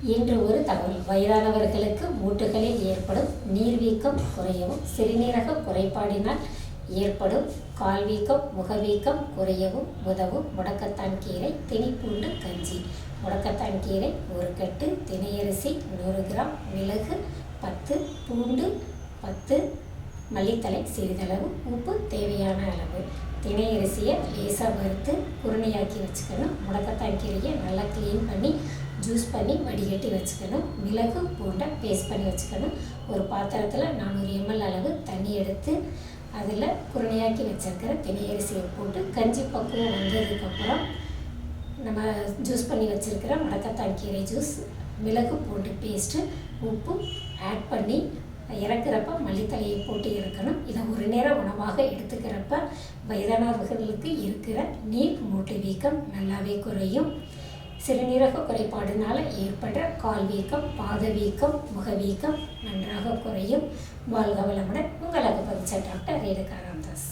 இன்று ஒரு தகவல். வயதானவர்களுக்கு மூட்டுகளில் ஏற்படும் நீர்வீக்கம் குறையவும், சிறுநீரக குறைபாடினால் ஏற்படும் கால்வீக்கம், முகவீக்கம் குறையவும் உதவும் முடக்கத்தான் கீரை திணிப்பூண்டு கஞ்சி. முடக்கத்தான் கீரை 1 கட்டு, தினையரிசி 100 கிராம், மிளகு 10, பூண்டு 10, மல்லித்தழை சிறிதளவு, உப்பு தேவையான அளவு. தினையரிசியை லேசாக வறுத்து குருணையாக்கி வச்சுக்கணும். முடக்கத்தான் கீரையை நல்லா க்ளீன் பண்ணி ஜூஸ் பண்ணி வடிகட்டி வச்சுக்கணும். மிளகு பூண்டை பேஸ்ட் பண்ணி வச்சுக்கணும். ஒரு பாத்திரத்தில் 400 ml அளவு தண்ணி எடுத்து அதில் குருணையாக்கி வச்சுருக்கிற தினையரிசியை போட்டு கஞ்சி பக்குவம் வந்ததுக்கப்புறம் நம்ம ஜூஸ் பண்ணி வச்சுருக்கிற முடக்கத்தான் கீரை ஜூஸ், மிளகு பூண்டு பேஸ்ட்டு, உப்பு ஆட் பண்ணி இறக்குறப்ப மல்லித்தலையை போட்டு இறக்கணும். இதை ஒரு நேர உணவாக எடுத்துக்கிறப்ப வயதானவர்களுக்கு இருக்கிற நீர் மூட்டு வீக்கம் நல்லாவே குறையும். சிறுநீரக குறைபாடுனால ஏற்படுற கால் வீக்கம், பாத வீக்கம், முகவீக்கம் நன்றாக குறையும். வாழ்க வளமுடன். உங்கள் அக்குபஞ்சர் டாக்டர் ரேணுகா ராமதாஸ்.